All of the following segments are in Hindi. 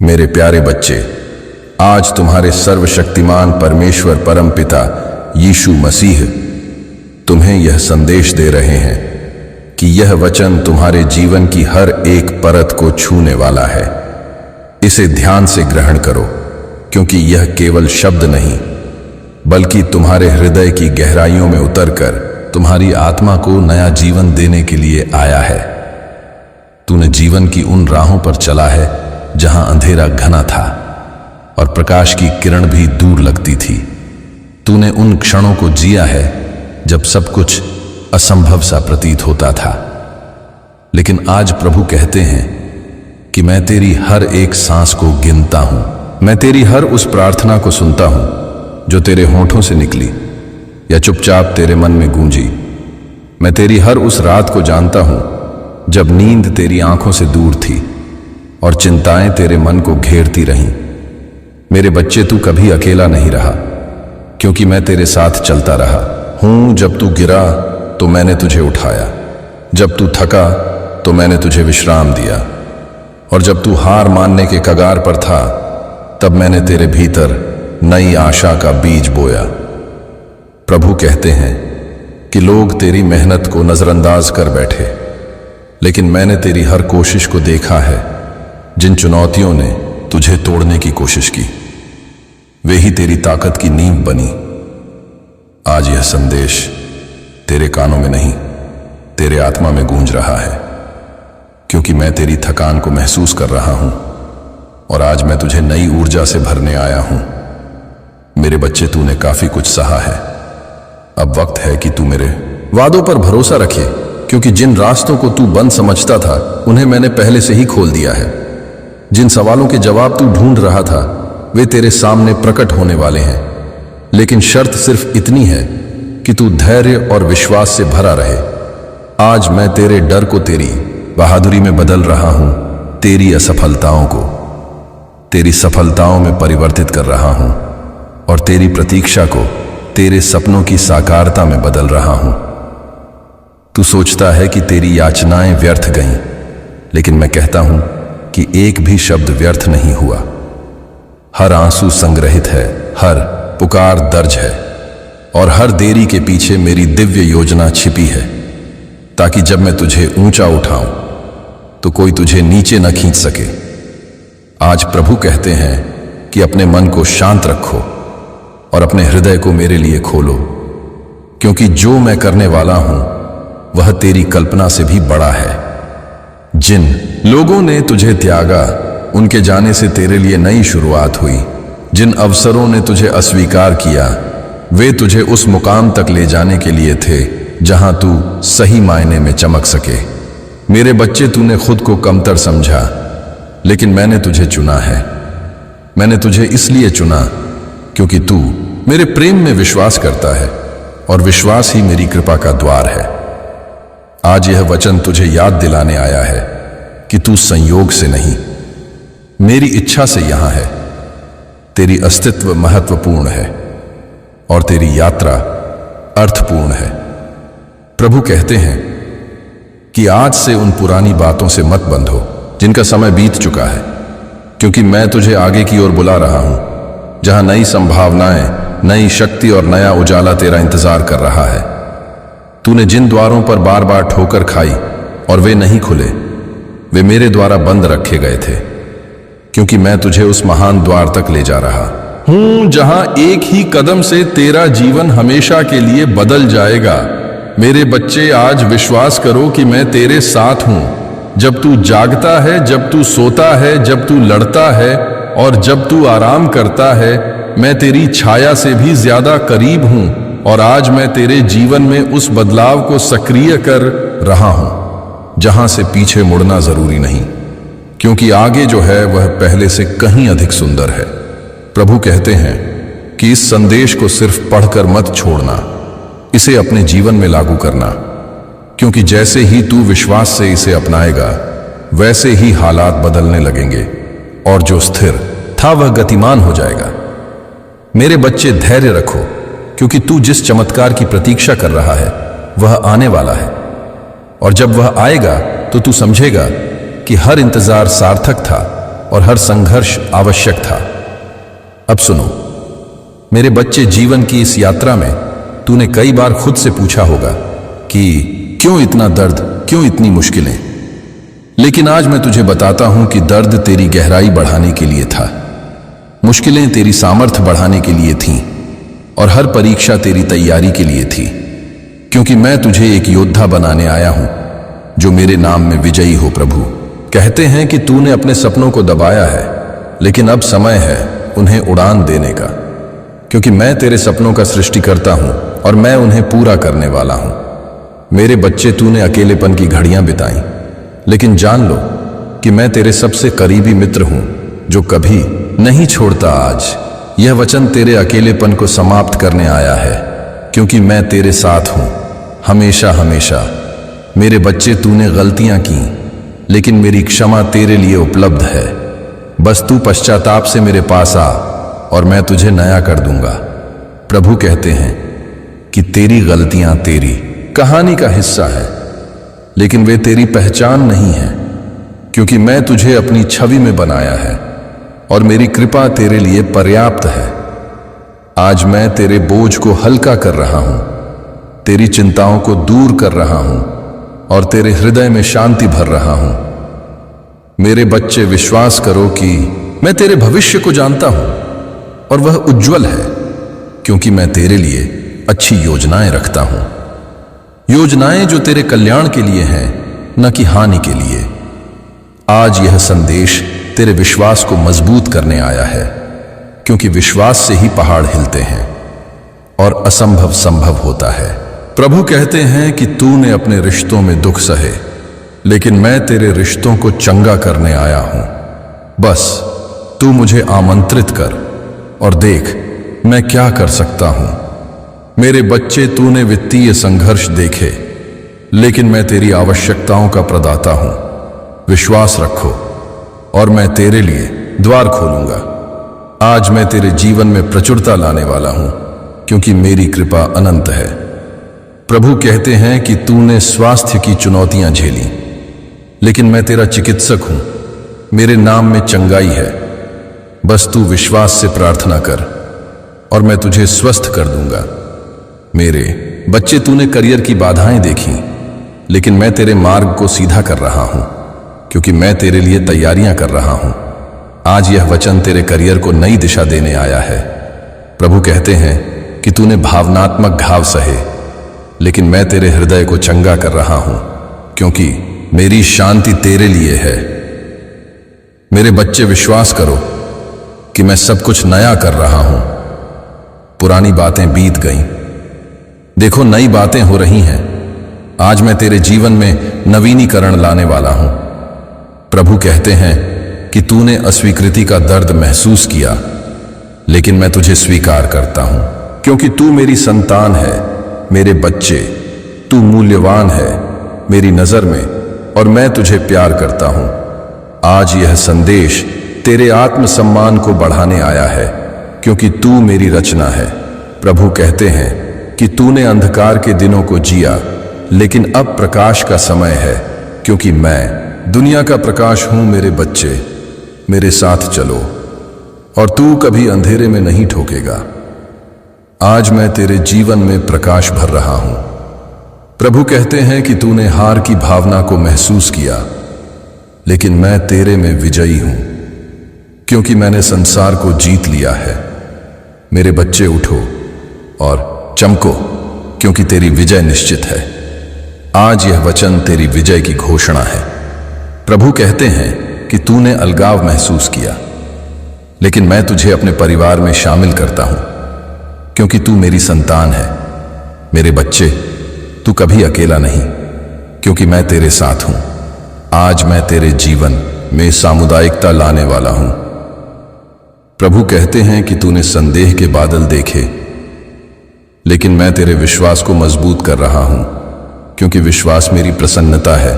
मेरे प्यारे बच्चे, आज तुम्हारे सर्वशक्तिमान परमेश्वर परमपिता यीशु मसीह तुम्हें यह संदेश दे रहे हैं कि यह वचन तुम्हारे जीवन की हर एक परत को छूने वाला है। इसे ध्यान से ग्रहण करो, क्योंकि यह केवल शब्द नहीं बल्कि तुम्हारे हृदय की गहराइयों में उतरकर तुम्हारी आत्मा को नया जीवन देने के लिए आया है। तूने जीवन की उन राहों पर चला है जहां अंधेरा घना था और प्रकाश की किरण भी दूर लगती थी। तूने उन क्षणों को जिया है जब सब कुछ असंभव सा प्रतीत होता था। लेकिन आज प्रभु कहते हैं कि मैं तेरी हर एक सांस को गिनता हूं। मैं तेरी हर उस प्रार्थना को सुनता हूं जो तेरे होठों से निकली या चुपचाप तेरे मन में गूंजी। मैं तेरी हर उस रात को जानता हूं जब नींद तेरी आंखों से दूर थी और चिंताएं तेरे मन को घेरती रहीं। मेरे बच्चे, तू कभी अकेला नहीं रहा, क्योंकि मैं तेरे साथ चलता रहा हूं। जब तू गिरा तो मैंने तुझे उठाया, जब तू थका तो मैंने तुझे विश्राम दिया, और जब तू हार मानने के कगार पर था तब मैंने तेरे भीतर नई आशा का बीज बोया। प्रभु कहते हैं कि लोग तेरी मेहनत को नजरअंदाज कर बैठे, लेकिन मैंने तेरी हर कोशिश को देखा है। जिन चुनौतियों ने तुझे तोड़ने की कोशिश की, वे ही तेरी ताकत की नींव बनी। आज यह संदेश तेरे कानों में नहीं, तेरे आत्मा में गूंज रहा है, क्योंकि मैं तेरी थकान को महसूस कर रहा हूं और आज मैं तुझे नई ऊर्जा से भरने आया हूं। मेरे बच्चे, तूने काफी कुछ सहा है। अब वक्त है कि तू मेरे वादों पर भरोसा रखे, क्योंकि जिन रास्तों को तू बंद समझता था उन्हें मैंने पहले से ही खोल दिया है। जिन सवालों के जवाब तू ढूंढ रहा था वे तेरे सामने प्रकट होने वाले हैं। लेकिन शर्त सिर्फ इतनी है कि तू धैर्य और विश्वास से भरा रहे। आज मैं तेरे डर को तेरी बहादुरी में बदल रहा हूं, तेरी असफलताओं को तेरी सफलताओं में परिवर्तित कर रहा हूं और तेरी प्रतीक्षा को तेरे सपनों की साकारता में बदल रहा हूं। तू सोचता है कि तेरी याचनाएं व्यर्थ गईं, लेकिन मैं कहता हूं कि एक भी शब्द व्यर्थ नहीं हुआ। हर आंसू संग्रहित है, हर पुकार दर्ज है, और हर देरी के पीछे मेरी दिव्य योजना छिपी है, ताकि जब मैं तुझे ऊंचा उठाऊं तो कोई तुझे नीचे न खींच सके। आज प्रभु कहते हैं कि अपने मन को शांत रखो और अपने हृदय को मेरे लिए खोलो, क्योंकि जो मैं करने वाला हूं वह तेरी कल्पना से भी बड़ा है। जिन लोगों ने तुझे त्यागा, उनके जाने से तेरे लिए नई शुरुआत हुई। जिन अवसरों ने तुझे अस्वीकार किया, वे तुझे उस मुकाम तक ले जाने के लिए थे जहां तू सही मायने में चमक सके। मेरे बच्चे, तूने खुद को कमतर समझा, लेकिन मैंने तुझे चुना है। मैंने तुझे इसलिए चुना क्योंकि तू मेरे प्रेम में विश्वास करता है, और विश्वास ही मेरी कृपा का द्वार है। आज यह वचन तुझे याद दिलाने आया है कि तू संयोग से नहीं, मेरी इच्छा से यहां है। तेरी अस्तित्व महत्वपूर्ण है और तेरी यात्रा अर्थपूर्ण है। प्रभु कहते हैं कि आज से उन पुरानी बातों से मत बंधो जिनका समय बीत चुका है, क्योंकि मैं तुझे आगे की ओर बुला रहा हूं, जहां नई संभावनाएं, नई शक्ति और नया उजाला तेरा इंतजार कर रहा है। तूने जिन द्वारों पर बार बार ठोकर खाई और वे नहीं खुले, वे मेरे द्वारा बंद रखे गए थे, क्योंकि मैं तुझे उस महान द्वार तक ले जा रहा हूं जहां एक ही कदम से तेरा जीवन हमेशा के लिए बदल जाएगा। मेरे बच्चे, आज विश्वास करो कि मैं तेरे साथ हूं। जब तू जागता है, जब तू सोता है, जब तू लड़ता है और जब तू आराम करता है, मैं तेरी छाया से भी ज्यादा करीब हूं, और आज मैं तेरे जीवन में उस बदलाव को सक्रिय कर रहा हूं जहां से पीछे मुड़ना जरूरी नहीं, क्योंकि आगे जो है वह पहले से कहीं अधिक सुंदर है। प्रभु कहते हैं कि इस संदेश को सिर्फ पढ़कर मत छोड़ना, इसे अपने जीवन में लागू करना, क्योंकि जैसे ही तू विश्वास से इसे अपनाएगा वैसे ही हालात बदलने लगेंगे और जो स्थिर था वह गतिमान हो जाएगा। मेरे बच्चे, धैर्य रखो, क्योंकि तू जिस चमत्कार की प्रतीक्षा कर रहा है वह आने वाला है, और जब वह आएगा तो तू समझेगा कि हर इंतजार सार्थक था और हर संघर्ष आवश्यक था। अब सुनो मेरे बच्चे, जीवन की इस यात्रा में तूने कई बार खुद से पूछा होगा कि क्यों इतना दर्द, क्यों इतनी मुश्किलें। लेकिन आज मैं तुझे बताता हूं कि दर्द तेरी गहराई बढ़ाने के लिए था, मुश्किलें तेरी सामर्थ्य बढ़ाने के लिए थीं, और हर परीक्षा तेरी तैयारी के लिए थी। क्योंकि मैं तुझे एक योद्धा बनाने आया हूं जो मेरे नाम में विजयी हो। प्रभु कहते हैं कि तूने अपने सपनों को दबाया है, लेकिन अब समय है उन्हें उड़ान देने का। क्योंकि मैं तेरे सपनों का सृष्टिकर्ता हूं और मैं उन्हें पूरा करने वाला हूं। मेरे बच्चे, तूने अकेलेपन की घड़ियां बिताई, लेकिन जान लो कि मैं तेरे सबसे करीबी मित्र हूं जो कभी नहीं छोड़ता। आज यह वचन तेरे अकेलेपन को समाप्त करने आया है, क्योंकि मैं तेरे साथ हूं हमेशा हमेशा। मेरे बच्चे, तूने गलतियां की, लेकिन मेरी क्षमा तेरे लिए उपलब्ध है। बस तू पश्चाताप से मेरे पास आ और मैं तुझे नया कर दूंगा। प्रभु कहते हैं कि तेरी गलतियां तेरी कहानी का हिस्सा है, लेकिन वे तेरी पहचान नहीं है। क्योंकि मैं तुझे अपनी छवि में बनाया है और मेरी कृपा तेरे लिए पर्याप्त है। आज मैं तेरे बोझ को हल्का कर रहा हूं, तेरी चिंताओं को दूर कर रहा हूं और तेरे हृदय में शांति भर रहा हूं। मेरे बच्चे, विश्वास करो कि मैं तेरे भविष्य को जानता हूं और वह उज्जवल है, क्योंकि मैं तेरे लिए अच्छी योजनाएं रखता हूं। योजनाएं जो तेरे कल्याण के लिए हैं, न कि हानि के लिए। आज यह संदेश तेरे विश्वास को मजबूत करने आया है, क्योंकि विश्वास से ही पहाड़ हिलते हैं और असंभव संभव होता है। प्रभु कहते हैं कि तूने अपने रिश्तों में दुख सहे, लेकिन मैं तेरे रिश्तों को चंगा करने आया हूं। बस तू मुझे आमंत्रित कर और देख मैं क्या कर सकता हूं। मेरे बच्चे, तूने वित्तीय संघर्ष देखे, लेकिन मैं तेरी आवश्यकताओं का प्रदाता हूं। विश्वास रखो और मैं तेरे लिए द्वार खोलूंगा। आज मैं तेरे जीवन में प्रचुरता लाने वाला हूं, क्योंकि मेरी कृपा अनंत है। प्रभु कहते हैं कि तूने स्वास्थ्य की चुनौतियां झेली, लेकिन मैं तेरा चिकित्सक हूं। मेरे नाम में चंगाई है। बस तू विश्वास से प्रार्थना कर और मैं तुझे स्वस्थ कर दूंगा। मेरे बच्चे, तूने करियर की बाधाएं देखी, लेकिन मैं तेरे मार्ग को सीधा कर रहा हूं, क्योंकि मैं तेरे लिए तैयारियां कर रहा हूं। आज यह वचन तेरे करियर को नई दिशा देने आया है। प्रभु कहते हैं कि तूने भावनात्मक घाव सहे, लेकिन मैं तेरे हृदय को चंगा कर रहा हूं, क्योंकि मेरी शांति तेरे लिए है। मेरे बच्चे, विश्वास करो कि मैं सब कुछ नया कर रहा हूं। पुरानी बातें बीत गईं, देखो नई बातें हो रही हैं। आज मैं तेरे जीवन में नवीनीकरण लाने वाला हूं। प्रभु कहते हैं कि तूने अस्वीकृति का दर्द महसूस किया, लेकिन मैं तुझे स्वीकार करता हूं, क्योंकि तू मेरी संतान है। मेरे बच्चे, तू मूल्यवान है मेरी नजर में, और मैं तुझे प्यार करता हूं। आज यह संदेश तेरे आत्मसम्मान को बढ़ाने आया है, क्योंकि तू मेरी रचना है। प्रभु कहते हैं कि तूने अंधकार के दिनों को जिया, लेकिन अब प्रकाश का समय है, क्योंकि मैं दुनिया का प्रकाश हूं। मेरे बच्चे, मेरे साथ चलो और तू कभी अंधेरे में नहीं ठोकेगा। आज मैं तेरे जीवन में प्रकाश भर रहा हूं। प्रभु कहते हैं कि तूने हार की भावना को महसूस किया, लेकिन मैं तेरे में विजयी हूं, क्योंकि मैंने संसार को जीत लिया है। मेरे बच्चे, उठो और चमको, क्योंकि तेरी विजय निश्चित है। आज यह वचन तेरी विजय की घोषणा है। प्रभु कहते हैं कि तूने अलगाव महसूस किया, लेकिन मैं तुझे अपने परिवार में शामिल करता हूं, क्योंकि तू मेरी संतान है। मेरे बच्चे, तू कभी अकेला नहीं, क्योंकि मैं तेरे साथ हूं। आज मैं तेरे जीवन में सामुदायिकता लाने वाला हूं। प्रभु कहते हैं कि तूने संदेह के बादल देखे, लेकिन मैं तेरे विश्वास को मजबूत कर रहा हूं, क्योंकि विश्वास मेरी प्रसन्नता है।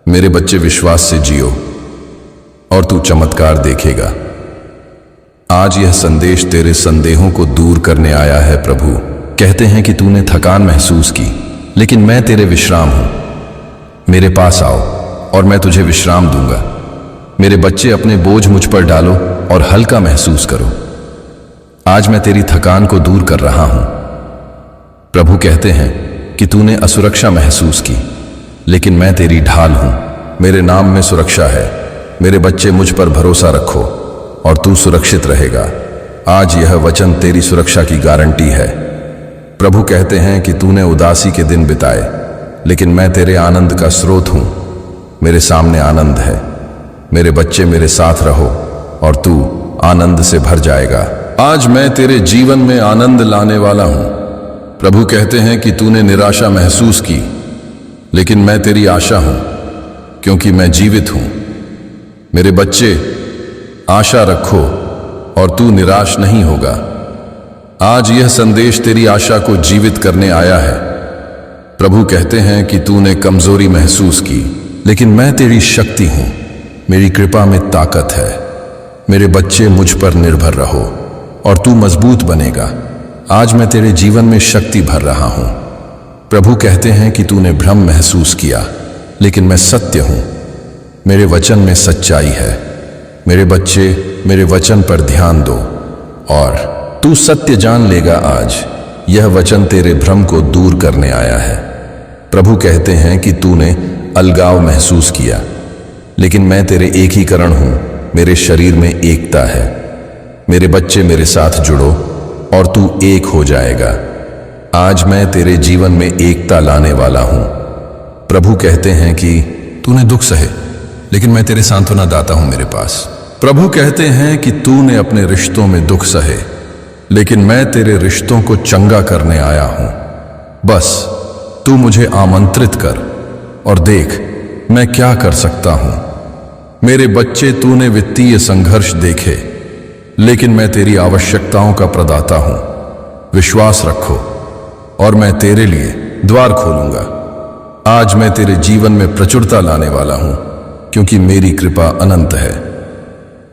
मेरे बच्चे, विश्वास से जियो और तू चमत्कार देखेगा। आज यह संदेश तेरे संदेहों को दूर करने आया है। प्रभु कहते हैं कि तूने थकान महसूस की, लेकिन मैं तेरे विश्राम हूं। मेरे पास आओ और मैं तुझे विश्राम दूंगा। मेरे बच्चे, अपने बोझ मुझ पर डालो और हल्का महसूस करो। आज मैं तेरी थकान को दूर कर रहा हूं। प्रभु कहते हैं कि तूने असुरक्षा महसूस की, लेकिन मैं तेरी ढाल हूं। मेरे नाम में सुरक्षा है। मेरे बच्चे, मुझ पर भरोसा रखो और तू सुरक्षित रहेगा। आज यह वचन तेरी सुरक्षा की गारंटी है। प्रभु कहते हैं कि तूने उदासी के दिन बिताए, लेकिन मैं तेरे आनंद का स्रोत हूं। मेरे सामने आनंद है। मेरे बच्चे, मेरे साथ रहो और तू आनंद से भर जाएगा। आज मैं तेरे जीवन में आनंद लाने वाला हूं। प्रभु कहते हैं कि तूने निराशा महसूस की, लेकिन मैं तेरी आशा हूं, क्योंकि मैं जीवित हूं। मेरे बच्चे, आशा रखो और तू निराश नहीं होगा। आज यह संदेश तेरी आशा को जीवित करने आया है। प्रभु कहते हैं कि तूने कमजोरी महसूस की, लेकिन मैं तेरी शक्ति हूं। मेरी कृपा में ताकत है। मेरे बच्चे, मुझ पर निर्भर रहो और तू मजबूत बनेगा। आज मैं तेरे जीवन में शक्ति भर रहा हूं। प्रभु कहते हैं कि तूने भ्रम महसूस किया, लेकिन मैं सत्य हूं। मेरे वचन में सच्चाई है। मेरे बच्चे, मेरे वचन पर ध्यान दो और तू सत्य जान लेगा। आज यह वचन तेरे भ्रम को दूर करने आया है। प्रभु कहते हैं कि तूने अलगाव महसूस किया, लेकिन मैं तेरे एकीकरण हूं। मेरे शरीर में एकता है। मेरे बच्चे, मेरे साथ जुड़ो और तू एक हो जाएगा। आज मैं तेरे जीवन में एकता लाने वाला हूं। प्रभु कहते हैं कि तूने दुख सहे, लेकिन मैं तेरे सांत्वना दाता हूं मेरे पास। प्रभु कहते हैं कि तूने अपने रिश्तों में दुख सहे, लेकिन मैं तेरे रिश्तों को चंगा करने आया हूं। बस तू मुझे आमंत्रित कर और देख मैं क्या कर सकता हूं। मेरे बच्चे, तूने वित्तीय संघर्ष देखे, लेकिन मैं तेरी आवश्यकताओं का प्रदाता हूं। विश्वास रखो और मैं तेरे लिए द्वार खोलूंगा। आज मैं तेरे जीवन में प्रचुरता लाने वाला हूं, क्योंकि मेरी कृपा अनंत है।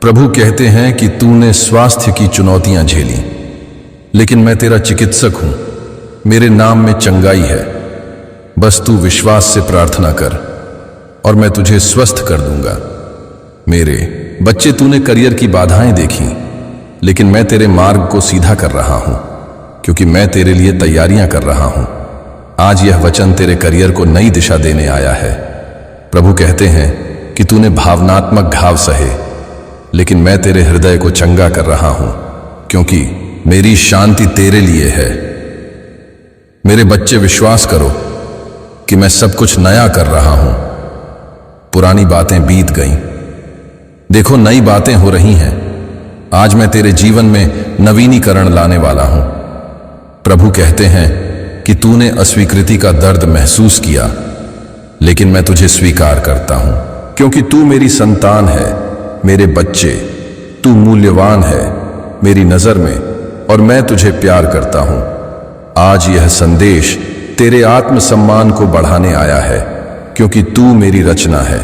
प्रभु कहते हैं कि तूने स्वास्थ्य की चुनौतियां झेली, लेकिन मैं तेरा चिकित्सक हूं। मेरे नाम में चंगाई है। बस तू विश्वास से प्रार्थना कर और मैं तुझे स्वस्थ कर दूंगा। मेरे बच्चे, तूने करियर की बाधाएं देखी, लेकिन मैं तेरे मार्ग को सीधा कर रहा हूं, क्योंकि मैं तेरे लिए तैयारियां कर रहा हूं। आज यह वचन तेरे करियर को नई दिशा देने आया है। प्रभु कहते हैं कि तूने भावनात्मक घाव सहे, लेकिन मैं तेरे हृदय को चंगा कर रहा हूं, क्योंकि मेरी शांति तेरे लिए है। मेरे बच्चे, विश्वास करो कि मैं सब कुछ नया कर रहा हूं। पुरानी बातें बीत गईं, देखो नई बातें हो रही हैं। आज मैं तेरे जीवन में नवीनीकरण लाने वाला हूं। प्रभु कहते हैं कि तूने अस्वीकृति का दर्द महसूस किया, लेकिन मैं तुझे स्वीकार करता हूं, क्योंकि तू मेरी संतान है। मेरे बच्चे, तू मूल्यवान है मेरी नजर में और मैं तुझे प्यार करता हूं। आज यह संदेश तेरे आत्मसम्मान को बढ़ाने आया है, क्योंकि तू मेरी रचना है।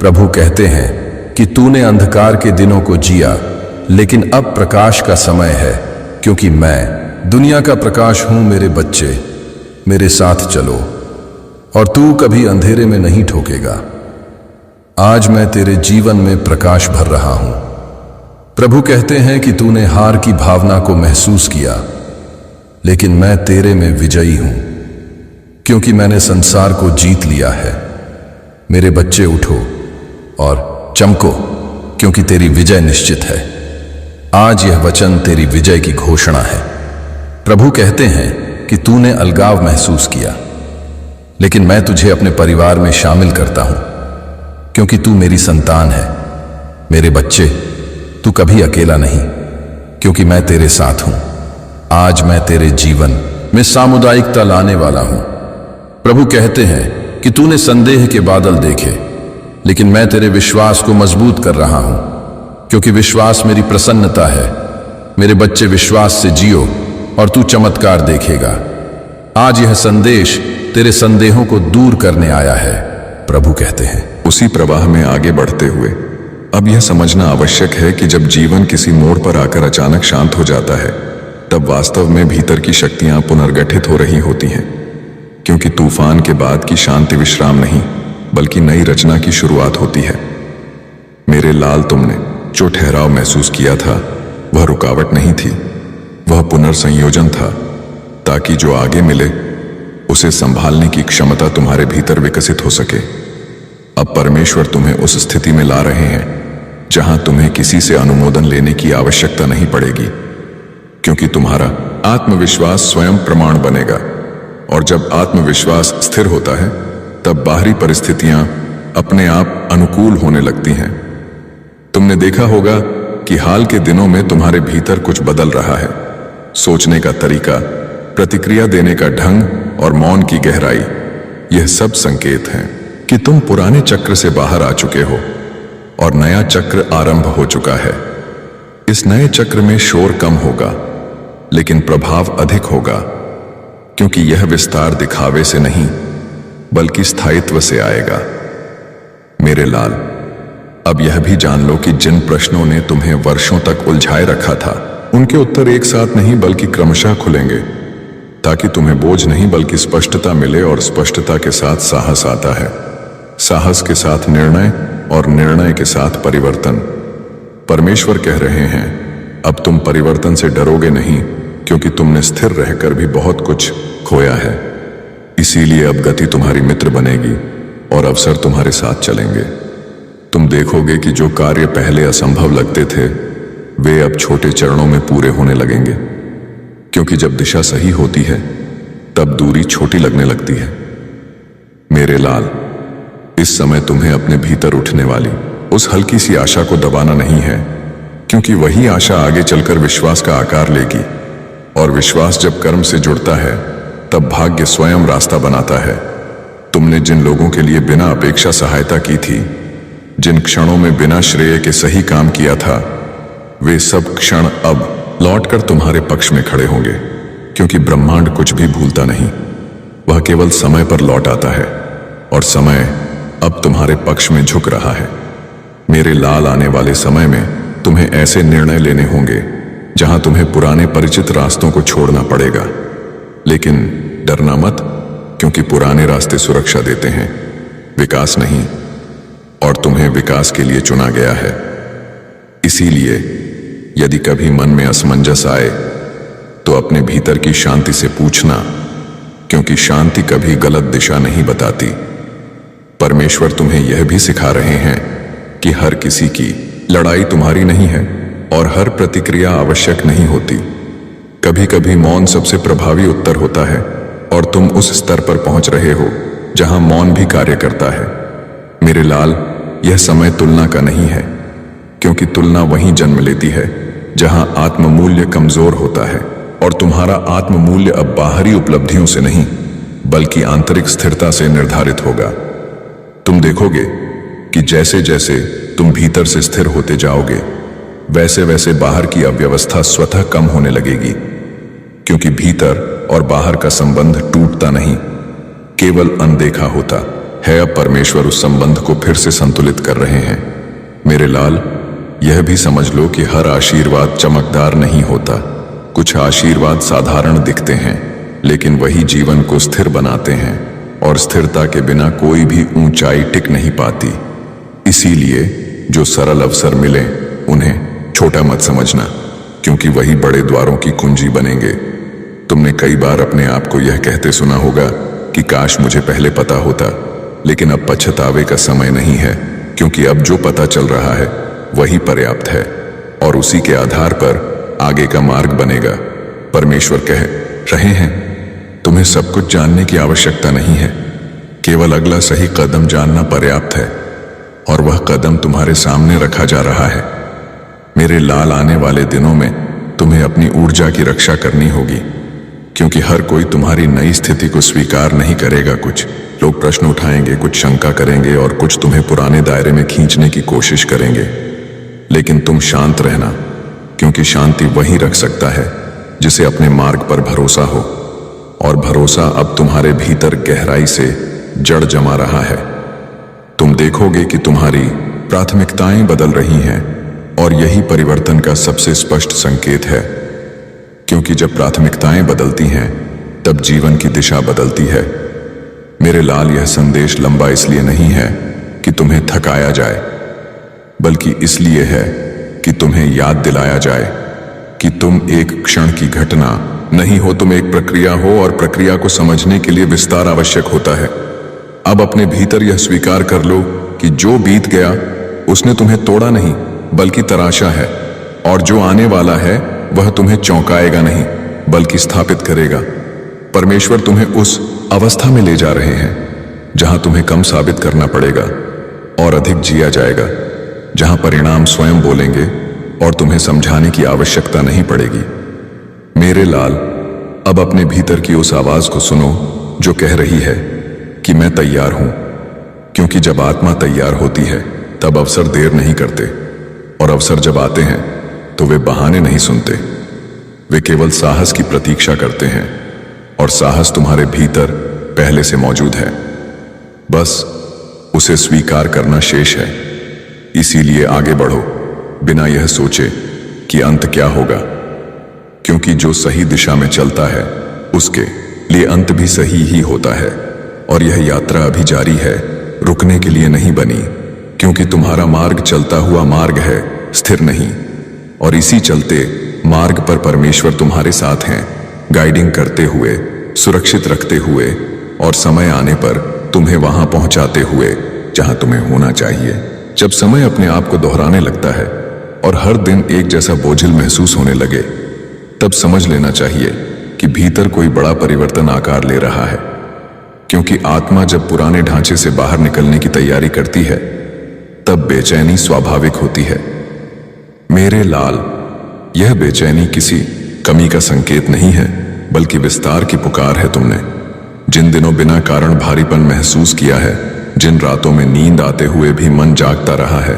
प्रभु कहते हैं कि तूने अंधकार के दिनों को जिया, लेकिन अब प्रकाश का समय है, क्योंकि मैं दुनिया का प्रकाश हूं। मेरे बच्चे, मेरे साथ चलो और तू कभी अंधेरे में नहीं ठोकेगा। आज मैं तेरे जीवन में प्रकाश भर रहा हूं। प्रभु कहते हैं कि तूने हार की भावना को महसूस किया, लेकिन मैं तेरे में विजयी हूं, क्योंकि मैंने संसार को जीत लिया है। मेरे बच्चे, उठो और चमको, क्योंकि तेरी विजय निश्चित है। आज यह वचन तेरी विजय की घोषणा है। प्रभु कहते हैं कि तूने अलगाव महसूस किया, लेकिन मैं तुझे अपने परिवार में शामिल करता हूं, क्योंकि तू मेरी संतान है। मेरे बच्चे, तू कभी अकेला नहीं, क्योंकि मैं तेरे साथ हूं। आज मैं तेरे जीवन में सामुदायिकता लाने वाला हूं। प्रभु कहते हैं कि तूने संदेह के बादल देखे, लेकिन मैं तेरे विश्वास को मजबूत कर रहा हूं, क्योंकि विश्वास मेरी प्रसन्नता है। मेरे बच्चे, विश्वास से जियो और तू चमत्कार देखेगा। आज यह संदेश तेरे संदेहों को दूर करने आया है। प्रभु कहते हैं। उसी प्रवाह में आगे बढ़ते हुए अब यह समझना आवश्यक है कि जब जीवन किसी मोड़ पर आकर अचानक शांत हो जाता है, तब वास्तव में भीतर की शक्तियां पुनर्गठित हो रही होती हैं, क्योंकि तूफान के बाद की शांति विश्राम नहीं, बल्कि नई रचना की शुरुआत होती है। मेरे लाल, तुमने जो ठहराव महसूस किया था वह रुकावट नहीं थी, वह पुनर्संयोजन था, ताकि जो आगे मिले उसे संभालने की क्षमता तुम्हारे भीतर विकसित हो सके। अब परमेश्वर तुम्हें उस स्थिति में ला रहे हैं जहां तुम्हें किसी से अनुमोदन लेने की आवश्यकता नहीं पड़ेगी, क्योंकि तुम्हारा आत्मविश्वास स्वयं प्रमाण बनेगा। और जब आत्मविश्वास स्थिर होता है तब बाहरी परिस्थितियां अपने आप अनुकूल होने लगती हैं। तुमने देखा होगा कि हाल के दिनों में तुम्हारे भीतर कुछ बदल रहा है। सोचने का तरीका, प्रतिक्रिया देने का ढंग और मौन की गहराई, यह सब संकेत हैं कि तुम पुराने चक्र से बाहर आ चुके हो और नया चक्र आरंभ हो चुका है। इस नए चक्र में शोर कम होगा लेकिन प्रभाव अधिक होगा, क्योंकि यह विस्तार दिखावे से नहीं बल्कि स्थायित्व से आएगा। मेरे लाल, अब यह भी जान लो कि जिन प्रश्नों ने तुम्हें वर्षों तक उलझाए रखा था, उनके उत्तर एक साथ नहीं बल्कि क्रमशः खुलेंगे, ताकि तुम्हें बोझ नहीं बल्कि स्पष्टता मिले। और स्पष्टता के साथ साहस आता है, साहस के साथ निर्णय और निर्णय के साथ परिवर्तन। परमेश्वर कह रहे हैं, अब तुम परिवर्तन से डरोगे नहीं, क्योंकि तुमने स्थिर रहकर भी बहुत कुछ खोया है। इसीलिए अब गति तुम्हारी मित्र बनेगी और अवसर तुम्हारे साथ चलेंगे। तुम देखोगे कि जो कार्य पहले असंभव लगते थे वे अब छोटे चरणों में पूरे होने लगेंगे, क्योंकि जब दिशा सही होती है तब दूरी छोटी लगने लगती है। मेरे लाल, इस समय तुम्हें अपने भीतर उठने वाली उस हल्की सी आशा को दबाना नहीं है, क्योंकि वही आशा आगे चलकर विश्वास का आकार लेगी। और विश्वास जब कर्म से जुड़ता है तब भाग्य स्वयं रास्ता बनाता है। तुमने जिन लोगों के लिए बिना अपेक्षा सहायता की थी, जिन क्षणों में बिना श्रेय के सही काम किया था, वे सब क्षण अब लौटकर तुम्हारे पक्ष में खड़े होंगे, क्योंकि ब्रह्मांड कुछ भी भूलता नहीं, वह केवल समय पर लौट आता है। और समय अब तुम्हारे पक्ष में झुक रहा है। मेरे लाल, आने वाले समय में तुम्हें ऐसे निर्णय लेने होंगे जहां तुम्हें पुराने परिचित रास्तों को छोड़ना पड़ेगा। लेकिन डरना मत, क्योंकि पुराने रास्ते सुरक्षा देते हैं, विकास नहीं। और तुम्हें विकास के लिए चुना गया है। इसीलिए यदि कभी मन में असमंजस आए तो अपने भीतर की शांति से पूछना, क्योंकि शांति कभी गलत दिशा नहीं बताती। परमेश्वर तुम्हें यह भी सिखा रहे हैं कि हर किसी की लड़ाई तुम्हारी नहीं है और हर प्रतिक्रिया आवश्यक नहीं होती। कभी कभी मौन सबसे प्रभावी उत्तर होता है, और तुम उस स्तर पर पहुंच रहे हो जहां मौन भी कार्य करता है। मेरे लाल, यह समय तुलना का नहीं है, क्योंकि तुलना वहीं जन्म लेती है जहां आत्ममूल्य कमजोर होता है। और तुम्हारा आत्ममूल्य अब बाहरी उपलब्धियों से नहीं बल्कि आंतरिक स्थिरता से निर्धारित होगा। तुम देखोगे कि जैसे जैसे तुम भीतर से स्थिर होते जाओगे, वैसे वैसे बाहर की अव्यवस्था स्वतः कम होने लगेगी, क्योंकि भीतर और बाहर का संबंध टूटता नहीं, केवल अनदेखा होता है। अब परमेश्वर उस संबंध को फिर से संतुलित कर रहे हैं। मेरे लाल, यह भी समझ लो कि हर आशीर्वाद चमकदार नहीं होता। कुछ आशीर्वाद साधारण दिखते हैं, लेकिन वही जीवन को स्थिर बनाते हैं, और स्थिरता के बिना कोई भी ऊंचाई टिक नहीं पाती। इसीलिए जो सरल अवसर मिले उन्हें छोटा मत समझना, क्योंकि वही बड़े द्वारों की कुंजी बनेंगे। तुमने कई बार अपने आप को यह कहते सुना होगा कि काश मुझे पहले पता होता, लेकिन अब पछतावे का समय नहीं है, क्योंकि अब जो पता चल रहा है वही पर्याप्त है, और उसी के आधार पर आगे का मार्ग बनेगा। परमेश्वर कह रहे हैं, तुम्हें सब कुछ जानने की आवश्यकता नहीं है, केवल अगला सही कदम जानना पर्याप्त है, और वह कदम तुम्हारे सामने रखा जा रहा है। मेरे लाल, आने वाले दिनों में तुम्हें अपनी ऊर्जा की रक्षा करनी होगी, क्योंकि हर कोई तुम्हारी नई स्थिति को स्वीकार नहीं करेगा। कुछ लोग प्रश्न उठाएंगे, कुछ शंका करेंगे, और कुछ तुम्हें पुराने दायरे में खींचने की कोशिश करेंगे। लेकिन तुम शांत रहना, क्योंकि शांति वही रख सकता है जिसे अपने मार्ग पर भरोसा हो, और भरोसा अब तुम्हारे भीतर गहराई से जड़ जमा रहा है। तुम देखोगे कि तुम्हारी प्राथमिकताएं बदल रही हैं, और यही परिवर्तन का सबसे स्पष्ट संकेत है, क्योंकि जब प्राथमिकताएं बदलती हैं तब जीवन की दिशा बदलती है। मेरे लाल, यह संदेश लंबा इसलिए नहीं है कि तुम्हें थकाया जाए, बल्कि इसलिए है कि तुम्हें याद दिलाया जाए कि तुम एक क्षण की घटना नहीं हो, तुम एक प्रक्रिया हो, और प्रक्रिया को समझने के लिए विस्तार आवश्यक होता है। अब अपने भीतर यह स्वीकार कर लो कि जो बीत गया उसने तुम्हें तोड़ा नहीं बल्कि तराशा है, और जो आने वाला है वह तुम्हें चौंकाएगा नहीं बल्कि स्थापित करेगा। परमेश्वर तुम्हें उस अवस्था में ले जा रहे हैं जहां तुम्हें कम साबित करना पड़ेगा और अधिक जिया जाएगा, जहां परिणाम स्वयं बोलेंगे और तुम्हें समझाने की आवश्यकता नहीं पड़ेगी। मेरे लाल, अब अपने भीतर की उस आवाज को सुनो जो कह रही है कि मैं तैयार हूं, क्योंकि जब आत्मा तैयार होती है तब अवसर देर नहीं करते, और अवसर जब आते हैं तो वे बहाने नहीं सुनते, वे केवल साहस की प्रतीक्षा करते हैं, और साहस तुम्हारे भीतर पहले से मौजूद है, बस उसे स्वीकार करना शेष है। इसीलिए आगे बढ़ो बिना यह सोचे कि अंत क्या होगा, क्योंकि जो सही दिशा में चलता है उसके लिए अंत भी सही ही होता है, और यह यात्रा अभी जारी है, रुकने के लिए नहीं बनी, क्योंकि तुम्हारा मार्ग चलता हुआ मार्ग है, स्थिर नहीं। और इसी चलते मार्ग पर परमेश्वर तुम्हारे साथ हैं, गाइडिंग करते हुए, सुरक्षित रखते हुए, और समय आने पर तुम्हें वहां पहुंचाते हुए जहां तुम्हें होना चाहिए। जब समय अपने आप को दोहराने लगता है और हर दिन एक जैसा बोझिल महसूस होने लगे, तब समझ लेना चाहिए कि भीतर कोई बड़ा परिवर्तन आकार ले रहा है, क्योंकि आत्मा जब पुराने ढांचे से बाहर निकलने की तैयारी करती है तब बेचैनी स्वाभाविक होती है। मेरे लाल, यह बेचैनी किसी कमी का संकेत नहीं है बल्कि विस्तार की पुकार है। तुमने जिन दिनों बिना कारण भारीपन महसूस किया है, जिन रातों में नींद आते हुए भी मन जागता रहा है,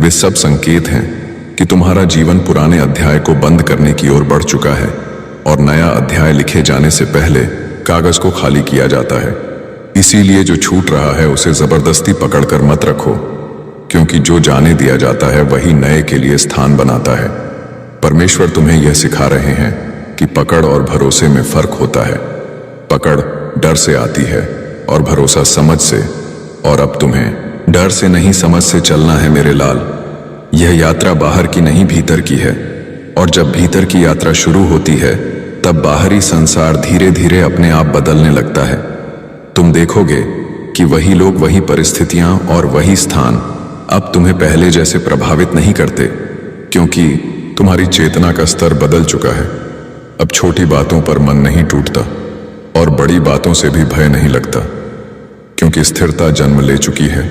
वे सब संकेत हैं कि तुम्हारा जीवन पुराने अध्याय को बंद करने की ओर बढ़ चुका है, और नया अध्याय लिखे जाने से पहले कागज को खाली किया जाता है। इसीलिए जो छूट रहा है उसे जबरदस्ती पकड़कर मत रखो, क्योंकि जो जाने दिया जाता है वही नए के लिए स्थान बनाता है। परमेश्वर तुम्हें यह सिखा रहे हैं कि पकड़ और भरोसे में फर्क होता है। पकड़ डर से आती है और भरोसा समझ से, और अब तुम्हें डर से नहीं समझ से चलना है मेरे लाल। यह यात्रा बाहर की नहीं भीतर की है, और जब भीतर की यात्रा शुरू होती है तब बाहरी संसार धीरे धीरे अपने आप बदलने लगता है। तुम देखोगे कि वही लोग, वही परिस्थितियां और वही स्थान अब तुम्हें पहले जैसे प्रभावित नहीं करते, क्योंकि तुम्हारी चेतना का स्तर बदल चुका है। अब छोटी बातों पर मन नहीं टूटता और बड़ी बातों से भी भय नहीं लगता, क्योंकि स्थिरता जन्म ले चुकी है।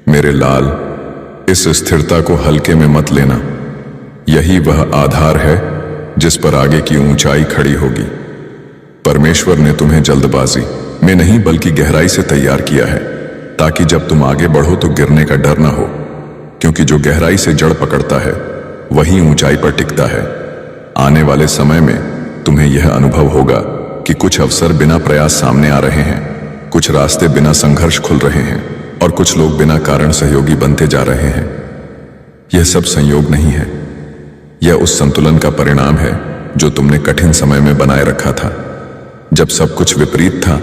मेरे लाल, इस स्थिरता को हल्के में मत लेना। यही वह आधार है जिस पर आगे की ऊंचाई खड़ी होगी। परमेश्वर ने तुम्हें जल्दबाजी में नहीं बल्कि गहराई से तैयार किया है, ताकि जब तुम आगे बढ़ो तो गिरने का डर ना हो, क्योंकि जो गहराई से जड़ पकड़ता है वही ऊंचाई पर टिकता है। आने वाले समय में तुम्हें यह अनुभव होगा कि कुछ अवसर बिना प्रयास सामने आ रहे हैं, कुछ रास्ते बिना संघर्ष खुल रहे हैं, और कुछ लोग बिना कारण सहयोगी बनते जा रहे हैं। यह सब संयोग नहीं है, यह उस संतुलन का परिणाम है जो तुमने कठिन समय में बनाए रखा था। जब सब कुछ विपरीत था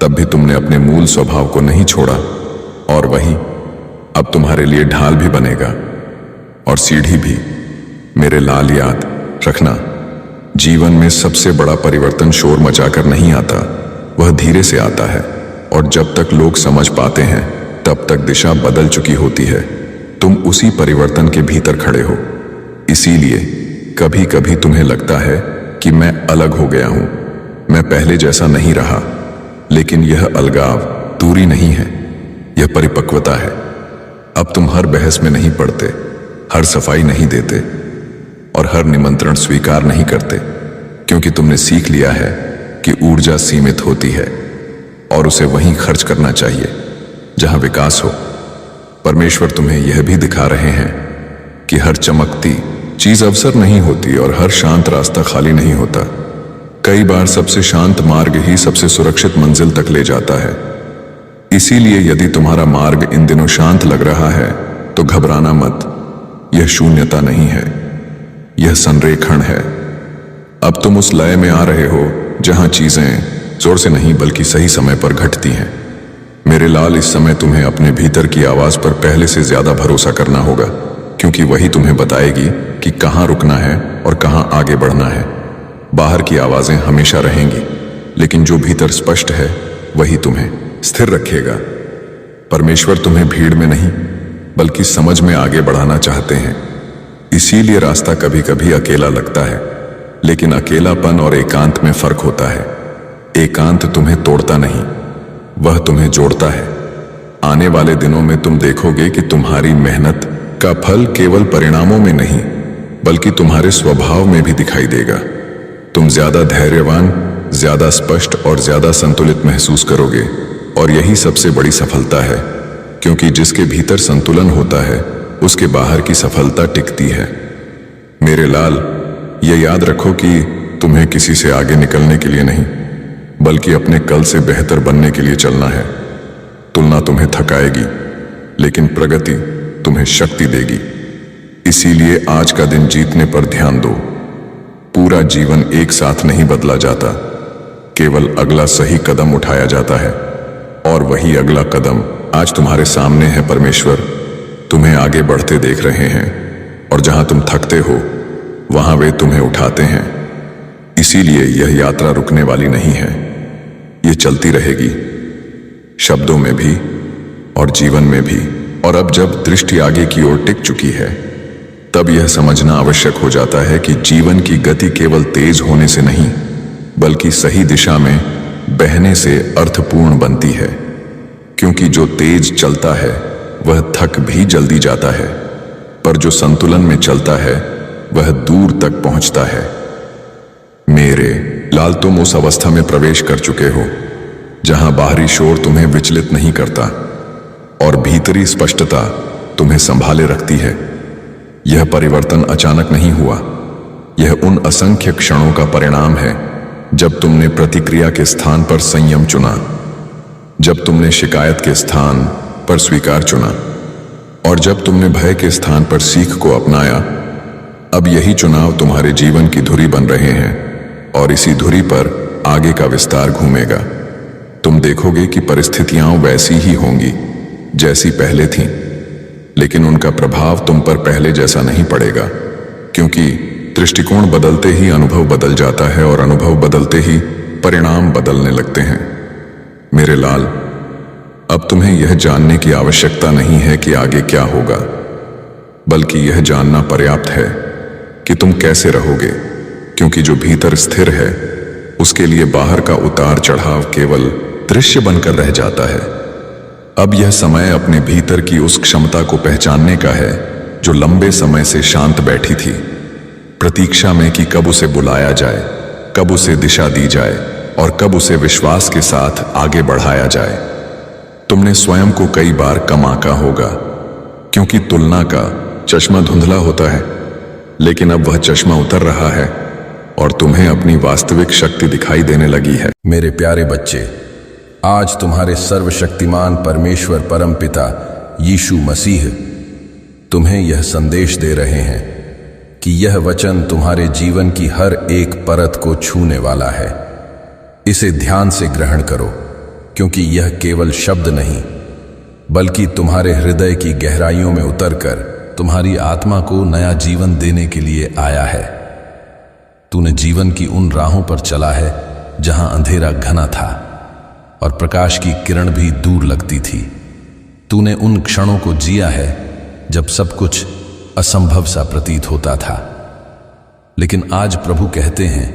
तब भी तुमने अपने मूल स्वभाव को नहीं छोड़ा, और वही अब तुम्हारे लिए ढाल भी बनेगा और सीढ़ी भी। मेरे लाल, याद रखना, जीवन में सबसे बड़ा परिवर्तन शोर मचाकर नहीं आता, वह धीरे से आता है, और जब तक लोग समझ पाते हैं तब तक दिशा बदल चुकी होती है। तुम उसी परिवर्तन के भीतर खड़े हो। इसीलिए कभी कभी तुम्हें लगता है कि मैं अलग हो गया हूं, मैं पहले जैसा नहीं रहा, लेकिन यह अलगाव दूरी नहीं है, यह परिपक्वता है। अब तुम हर बहस में नहीं पड़ते, हर सफाई नहीं देते, और हर निमंत्रण स्वीकार नहीं करते, क्योंकि तुमने सीख लिया है कि ऊर्जा सीमित होती है और उसे वहीं खर्च करना चाहिए जहां विकास हो। परमेश्वर तुम्हें यह भी दिखा रहे हैं कि हर चमकती चीज अवसर नहीं होती और हर शांत रास्ता खाली नहीं होता। कई बार सबसे शांत मार्ग ही सबसे सुरक्षित मंजिल तक ले जाता है। इसीलिए यदि तुम्हारा मार्ग इन दिनों शांत लग रहा है तो घबराना मत। यह शून्यता नहीं है, यह संरेखण है। अब तुम उस लय में आ रहे हो जहां चीजें जोर से नहीं बल्कि सही समय पर घटती हैं। मेरे लाल, इस समय तुम्हें अपने भीतर की आवाज पर पहले से ज्यादा भरोसा करना होगा, क्योंकि वही तुम्हें बताएगी कि कहाँ रुकना है और कहाँ आगे बढ़ना है। बाहर की आवाजें हमेशा रहेंगी, लेकिन जो भीतर स्पष्ट है वही तुम्हें स्थिर रखेगा। परमेश्वर तुम्हें भीड़ में नहीं बल्कि समझ में आगे बढ़ाना चाहते हैं। इसीलिए रास्ता कभी कभी अकेला लगता है, लेकिन अकेलापन और एकांत में फर्क होता है। एकांत तुम्हें तोड़ता नहीं, वह तुम्हें जोड़ता है। आने वाले दिनों में तुम देखोगे कि तुम्हारी मेहनत का फल केवल परिणामों में नहीं बल्कि तुम्हारे स्वभाव में भी दिखाई देगा। तुम ज्यादा धैर्यवान, ज्यादा स्पष्ट और ज्यादा संतुलित महसूस करोगे, और यही सबसे बड़ी सफलता है, क्योंकि जिसके भीतर संतुलन होता है उसके बाहर की सफलता टिकती है। मेरे लाल, ये याद रखो कि तुम्हें किसी से आगे निकलने के लिए नहीं बल्कि अपने कल से बेहतर बनने के लिए चलना है। तुलना तुम्हें थकाएगी, लेकिन प्रगति तुम्हें शक्ति देगी। इसीलिए आज का दिन जीतने पर ध्यान दो। पूरा जीवन एक साथ नहीं बदला जाता, केवल अगला सही कदम उठाया जाता है, और वही अगला कदम आज तुम्हारे सामने है। परमेश्वर तुम्हें आगे बढ़ते देख रहे हैं, और जहां तुम थकते हो वहां वे तुम्हें उठाते हैं। इसीलिए यह यात्रा रुकने वाली नहीं है, ये चलती रहेगी, शब्दों में भी और जीवन में भी। और अब जब दृष्टि आगे की ओर टिक चुकी है, तब यह समझना आवश्यक हो जाता है कि जीवन की गति केवल तेज होने से नहीं बल्कि सही दिशा में बहने से अर्थपूर्ण बनती है। क्योंकि जो तेज चलता है वह थक भी जल्दी जाता है, पर जो संतुलन में चलता है वह दूर तक पहुंचता है। मेरे लाल, तुम उस अवस्था में प्रवेश कर चुके हो जहां बाहरी शोर तुम्हें विचलित नहीं करता और भीतरी स्पष्टता तुम्हें संभाले रखती है। यह परिवर्तन अचानक नहीं हुआ, यह उन असंख्य क्षणों का परिणाम है जब तुमने प्रतिक्रिया के स्थान पर संयम चुना, जब तुमने शिकायत के स्थान पर स्वीकार चुना, और जब तुमने भय के स्थान पर सीख को अपनाया। अब यही चुनाव तुम्हारे जीवन की धुरी बन रहे हैं, और इसी धुरी पर आगे का विस्तार घूमेगा। तुम देखोगे कि परिस्थितियां वैसी ही होंगी जैसी पहले थीं, लेकिन उनका प्रभाव तुम पर पहले जैसा नहीं पड़ेगा, क्योंकि दृष्टिकोण बदलते ही अनुभव बदल जाता है, और अनुभव बदलते ही परिणाम बदलने लगते हैं। मेरे लाल, अब तुम्हें यह जानने की आवश्यकता नहीं है कि आगे क्या होगा, बल्कि यह जानना पर्याप्त है कि तुम कैसे रहोगे, क्योंकि जो भीतर स्थिर है उसके लिए बाहर का उतार चढ़ाव केवल दृश्य बनकर रह जाता है। अब यह समय अपने भीतर की उस क्षमता को पहचानने का है जो लंबे समय से शांत बैठी थी, प्रतीक्षा में कि कब उसे बुलाया जाए, कब उसे दिशा दी जाए और कब उसे विश्वास के साथ आगे बढ़ाया जाए। तुमने स्वयं को कई बार कम आंका होगा, क्योंकि तुलना का चश्मा धुंधला होता है, लेकिन अब वह चश्मा उतर रहा है और तुम्हें अपनी वास्तविक शक्ति दिखाई देने लगी है। मेरे प्यारे बच्चे, आज तुम्हारे सर्वशक्तिमान परमेश्वर परमपिता यीशु मसीह तुम्हें यह संदेश दे रहे हैं कि यह वचन तुम्हारे जीवन की हर एक परत को छूने वाला है। इसे ध्यान से ग्रहण करो, क्योंकि यह केवल शब्द नहीं बल्कि तुम्हारे हृदय की गहराइयों में उतरकर तुम्हारी आत्मा को नया जीवन देने के लिए आया है। तूने जीवन की उन राहों पर चला है जहां अंधेरा घना था और प्रकाश की किरण भी दूर लगती थी। तूने उन क्षणों को जिया है जब सब कुछ असंभव सा प्रतीत होता था, लेकिन आज प्रभु कहते हैं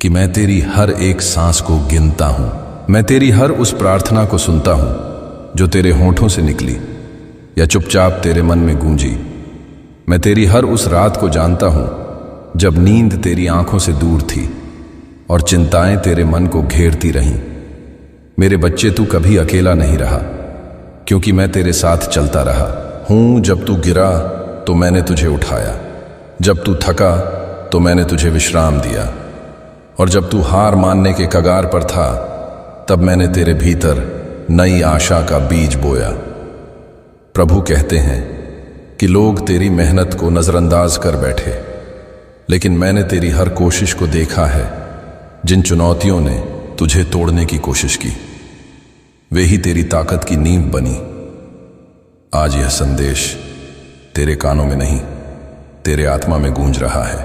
कि मैं तेरी हर एक सांस को गिनता हूं। मैं तेरी हर उस प्रार्थना को सुनता हूं जो तेरे होठों से निकली या चुपचाप तेरे मन में गूंजी। मैं तेरी हर उस रात को जानता हूं जब नींद तेरी आंखों से दूर थी और चिंताएं तेरे मन को घेरती रहीं। मेरे बच्चे, तू कभी अकेला नहीं रहा, क्योंकि मैं तेरे साथ चलता रहा हूं। जब तू गिरा तो मैंने तुझे उठाया, जब तू थका तो मैंने तुझे विश्राम दिया, और जब तू हार मानने के कगार पर था तब मैंने तेरे भीतर नई आशा का बीज बोया। प्रभु कहते हैं कि लोग तेरी मेहनत को नजरअंदाज कर बैठे, लेकिन मैंने तेरी हर कोशिश को देखा है, जिन चुनौतियों ने तुझे तोड़ने की कोशिश की। वे ही तेरी ताकत की नींव बनी। आज यह संदेश तेरे कानों में नहीं, तेरे आत्मा में गूंज रहा है,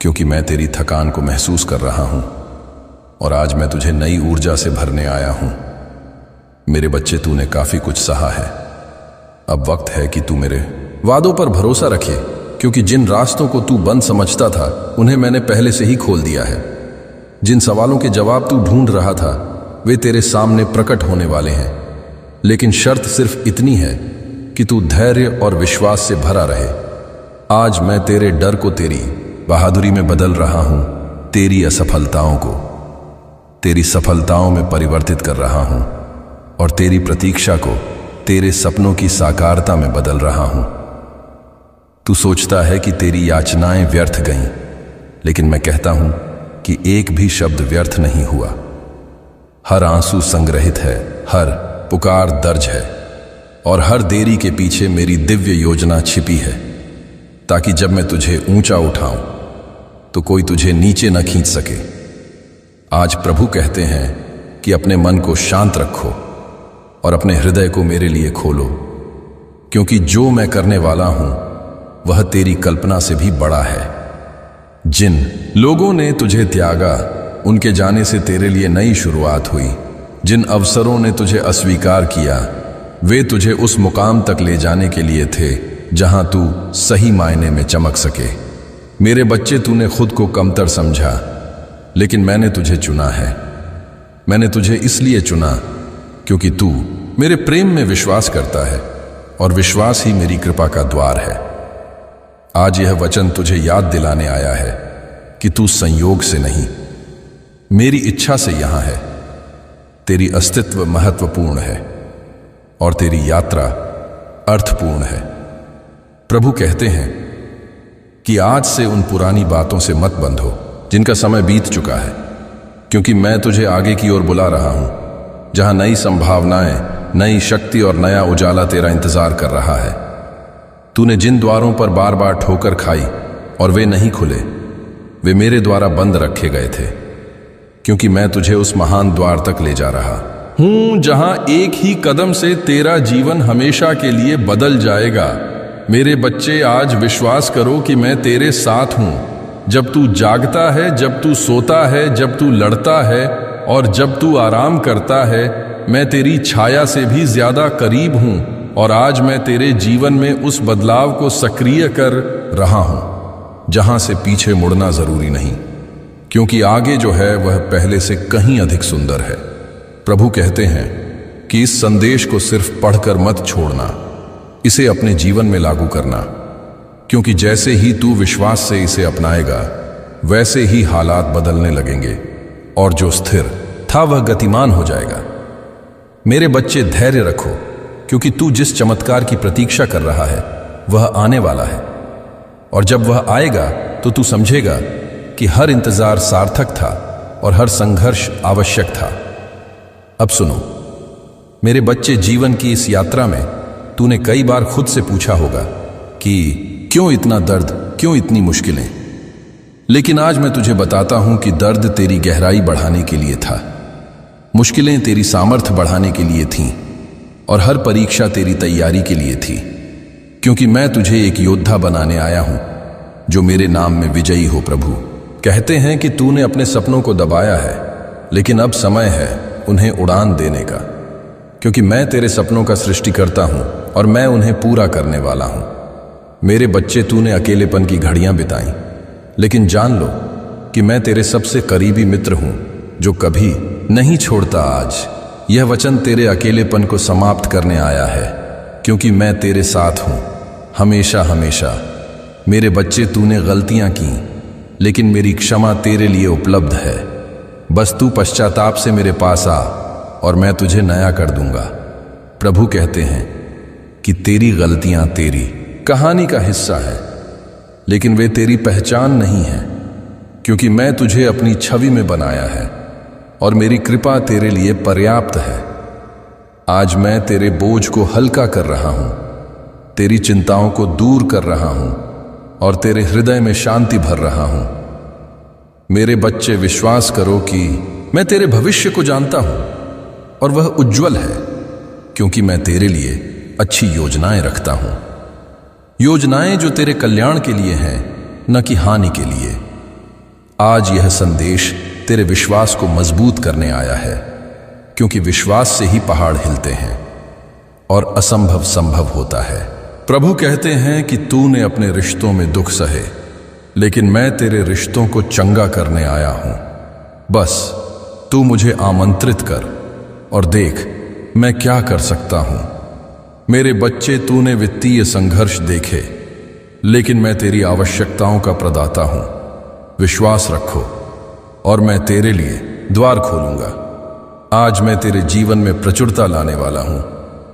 क्योंकि मैं तेरी थकान को महसूस कर रहा हूं और आज मैं तुझे नई ऊर्जा से भरने आया हूं। मेरे बच्चे, तूने काफी कुछ सहा है। अब वक्त है कि तू मेरे वादों पर भरोसा रखे, क्योंकि जिन रास्तों को तू बंद समझता था उन्हें मैंने पहले से ही खोल दिया है। जिन सवालों के जवाब तू ढूंढ रहा था वे तेरे सामने प्रकट होने वाले हैं। लेकिन शर्त सिर्फ इतनी है कि तू धैर्य और विश्वास से भरा रहे। आज मैं तेरे डर को तेरी बहादुरी में बदल रहा हूं, तेरी असफलताओं को तेरी सफलताओं में परिवर्तित कर रहा हूं और तेरी प्रतीक्षा को तेरे सपनों की साकारता में बदल रहा हूं। तू सोचता है कि तेरी याचनाएं व्यर्थ गईं, लेकिन मैं कहता हूं कि एक भी शब्द व्यर्थ नहीं हुआ। हर आंसू संग्रहित है, हर पुकार दर्ज है और हर देरी के पीछे मेरी दिव्य योजना छिपी है, ताकि जब मैं तुझे ऊंचा उठाऊं तो कोई तुझे नीचे न खींच सके। आज प्रभु कहते हैं कि अपने मन को शांत रखो और अपने हृदय को मेरे लिए खोलो, क्योंकि जो मैं करने वाला हूं वह तेरी कल्पना से भी बड़ा है। जिन लोगों ने तुझे त्यागा, उनके जाने से तेरे लिए नई शुरुआत हुई। जिन अवसरों ने तुझे अस्वीकार किया, वे तुझे उस मुकाम तक ले जाने के लिए थे जहां तू सही मायने में चमक सके। मेरे बच्चे, तूने खुद को कमतर समझा, लेकिन मैंने तुझे चुना है। मैंने तुझे इसलिए चुना क्योंकि तू मेरे प्रेम में विश्वास करता है और विश्वास ही मेरी कृपा का द्वार है। आज यह वचन तुझे याद दिलाने आया है कि तू संयोग से नहीं, मेरी इच्छा से यहां है। तेरी अस्तित्व महत्वपूर्ण है और तेरी यात्रा अर्थपूर्ण है। प्रभु कहते हैं कि आज से उन पुरानी बातों से मत बंधो जिनका समय बीत चुका है, क्योंकि मैं तुझे आगे की ओर बुला रहा हूं, जहां नई संभावनाएं, नई शक्ति और नया उजाला तेरा इंतजार कर रहा है। तूने जिन द्वारों पर बार बार ठोकर खाई और वे नहीं खुले, वे मेरे द्वारा बंद रखे गए थे, क्योंकि मैं तुझे उस महान द्वार तक ले जा रहा हूं जहां एक ही कदम से तेरा जीवन हमेशा के लिए बदल जाएगा। मेरे बच्चे, आज विश्वास करो कि मैं तेरे साथ हूं। जब तू जागता है, जब तू सोता है, जब तू लड़ता है और जब तू आराम करता है, मैं तेरी छाया से भी ज्यादा करीब हूं और आज मैं तेरे जीवन में उस बदलाव को सक्रिय कर रहा हूं जहां से पीछे मुड़ना जरूरी नहीं, क्योंकि आगे जो है वह पहले से कहीं अधिक सुंदर है। प्रभु कहते हैं कि इस संदेश को सिर्फ पढ़कर मत छोड़ना, इसे अपने जीवन में लागू करना, क्योंकि जैसे ही तू विश्वास से इसे अपनाएगा वैसे ही हालात बदलने लगेंगे और जो स्थिर था वह गतिमान हो जाएगा। मेरे बच्चे, धैर्य रखो, क्योंकि तू जिस चमत्कार की प्रतीक्षा कर रहा है वह आने वाला है और जब वह आएगा तो तू समझेगा कि हर इंतजार सार्थक था और हर संघर्ष आवश्यक था। अब सुनो मेरे बच्चे, जीवन की इस यात्रा में तूने कई बार खुद से पूछा होगा कि क्यों इतना दर्द, क्यों इतनी मुश्किलें। लेकिन आज मैं तुझे बताता हूं कि दर्द तेरी गहराई बढ़ाने के लिए था, मुश्किलें तेरी सामर्थ्य बढ़ाने के लिए थीं और हर परीक्षा तेरी तैयारी के लिए थी, क्योंकि मैं तुझे एक योद्धा बनाने आया हूं जो मेरे नाम में विजयी हो। प्रभु कहते हैं कि तूने अपने सपनों को दबाया है, लेकिन अब समय है उन्हें उड़ान देने का, क्योंकि मैं तेरे सपनों का सृष्टिकर्ता हूं और मैं उन्हें पूरा करने वाला हूं। मेरे बच्चे, तूने अकेलेपन की घड़ियां बिताई, लेकिन जान लो कि मैं तेरे सबसे करीबी मित्र हूं जो कभी नहीं छोड़ता। आज यह वचन तेरे अकेलेपन को समाप्त करने आया है, क्योंकि मैं तेरे साथ हूं हमेशा हमेशा। मेरे बच्चे, तूने गलतियां की, लेकिन मेरी क्षमा तेरे लिए उपलब्ध है। बस तू पश्चाताप से मेरे पास आ और मैं तुझे नया कर दूंगा। प्रभु कहते हैं कि तेरी गलतियां तेरी कहानी का हिस्सा है, लेकिन वे तेरी पहचान नहीं है, क्योंकि मैं तुझे अपनी छवि में बनाया है और मेरी कृपा तेरे लिए पर्याप्त है। आज मैं तेरे बोझ को हल्का कर रहा हूं, तेरी चिंताओं को दूर कर रहा हूं और तेरे हृदय में शांति भर रहा हूं। मेरे बच्चे, विश्वास करो कि मैं तेरे भविष्य को जानता हूं। और वह उज्जवल है, क्योंकि मैं तेरे लिए अच्छी योजनाएं रखता हूं, योजनाएं जो तेरे कल्याण के लिए हैं, न कि हानि के लिए। आज यह संदेश तेरे विश्वास को मजबूत करने आया है, क्योंकि विश्वास से ही पहाड़ हिलते हैं और असंभव संभव होता है। प्रभु कहते हैं कि तूने अपने रिश्तों में दुख सहे, लेकिन मैं तेरे रिश्तों को चंगा करने आया हूं। बस तू मुझे आमंत्रित कर और देख मैं क्या कर सकता हूं। मेरे बच्चे, तूने वित्तीय संघर्ष देखे, लेकिन मैं तेरी आवश्यकताओं का प्रदाता हूं। विश्वास रखो और मैं तेरे लिए द्वार खोलूंगा। आज मैं तेरे जीवन में प्रचुरता लाने वाला हूं,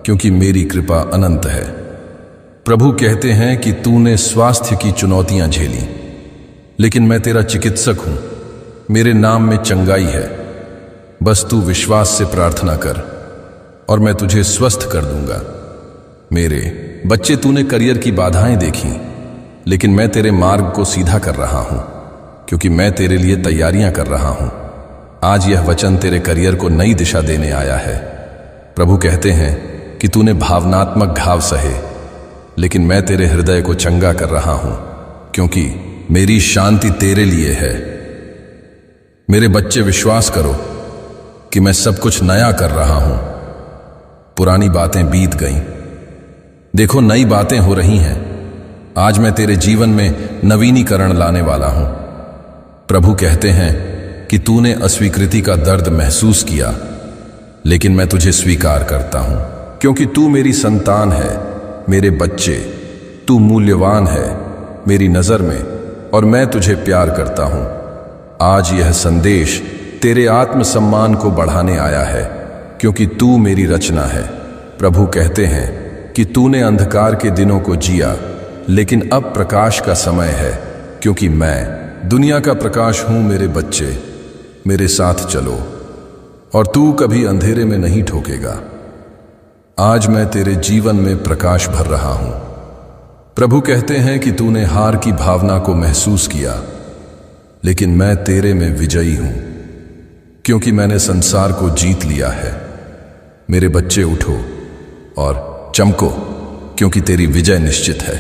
क्योंकि मेरी कृपा अनंत है। प्रभु कहते हैं कि तूने स्वास्थ्य की चुनौतियां झेली, लेकिन मैं तेरा चिकित्सक हूं। मेरे नाम में चंगाई है। बस तू विश्वास से प्रार्थना कर और मैं तुझे स्वस्थ कर दूंगा। मेरे बच्चे, तूने करियर की बाधाएं देखी, लेकिन मैं तेरे मार्ग को सीधा कर रहा हूं, क्योंकि मैं तेरे लिए तैयारियां कर रहा हूं। आज यह वचन तेरे करियर को नई दिशा देने आया है। प्रभु कहते हैं कि तूने भावनात्मक घाव सहे, लेकिन मैं तेरे हृदय को चंगा कर रहा हूं, क्योंकि मेरी शांति तेरे लिए है। मेरे बच्चे, विश्वास करो कि मैं सब कुछ नया कर रहा हूं। पुरानी बातें बीत गईं, देखो नई बातें हो रही हैं। आज मैं तेरे जीवन में नवीनीकरण लाने वाला हूं। प्रभु कहते हैं कि तूने अस्वीकृति का दर्द महसूस किया, लेकिन मैं तुझे स्वीकार करता हूं, क्योंकि तू मेरी संतान है। मेरे बच्चे, तू मूल्यवान है मेरी नजर में, और मैं तुझे प्यार करता हूं। आज यह संदेश तेरे आत्मसम्मान को बढ़ाने आया है, क्योंकि तू मेरी रचना है। प्रभु कहते हैं कि तूने अंधकार के दिनों को जिया, लेकिन अब प्रकाश का समय है, क्योंकि मैं दुनिया का प्रकाश हूं। मेरे बच्चे, मेरे साथ चलो और तू कभी अंधेरे में नहीं ठोकेगा। आज मैं तेरे जीवन में प्रकाश भर रहा हूं। प्रभु कहते हैं कि तूने हार की भावना को महसूस किया, लेकिन मैं तेरे में विजयी हूं, क्योंकि मैंने संसार को जीत लिया है। मेरे बच्चे, उठो और चमको, क्योंकि तेरी विजय निश्चित है।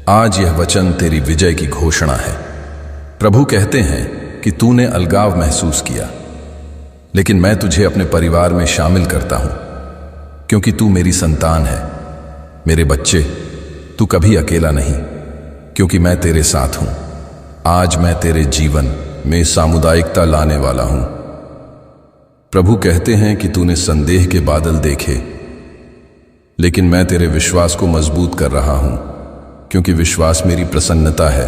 आज यह वचन तेरी विजय की घोषणा है। प्रभु कहते हैं कि तूने अलगाव महसूस किया, लेकिन मैं तुझे अपने परिवार में शामिल करता हूं, क्योंकि तू मेरी संतान है। मेरे बच्चे, तू कभी अकेला नहीं, क्योंकि मैं तेरे साथ हूं। आज मैं तेरे जीवन में सामुदायिकता लाने वाला हूं। प्रभु कहते हैं कि तूने संदेह के बादल देखे, लेकिन मैं तेरे विश्वास को मजबूत कर रहा हूं, क्योंकि विश्वास मेरी प्रसन्नता है।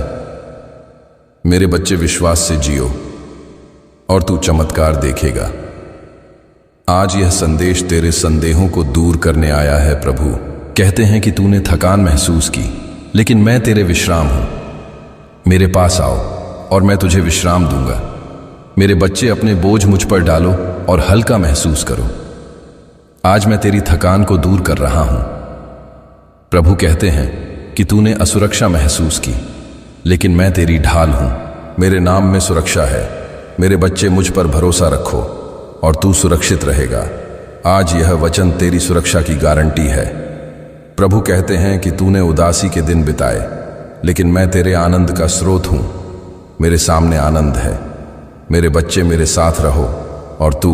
मेरे बच्चे, विश्वास से जियो और तू चमत्कार देखेगा। आज यह संदेश तेरे संदेहों को दूर करने आया है। प्रभु कहते हैं कि तूने थकान महसूस की, लेकिन मैं तेरे विश्राम हूं। मेरे पास आओ और मैं तुझे विश्राम दूंगा। मेरे बच्चे, अपने बोझ मुझ पर डालो और हल्का महसूस करो। आज मैं तेरी थकान को दूर कर रहा हूं। प्रभु कहते हैं कि तूने असुरक्षा महसूस की, लेकिन मैं तेरी ढाल हूं। मेरे नाम में सुरक्षा है। मेरे बच्चे, मुझ पर भरोसा रखो और तू सुरक्षित रहेगा। आज यह वचन तेरी सुरक्षा की गारंटी है। प्रभु कहते हैं कि तूने उदासी के दिन बिताए, लेकिन मैं तेरे आनंद का स्रोत हूं। मेरे सामने आनंद है। मेरे बच्चे, मेरे साथ रहो और तू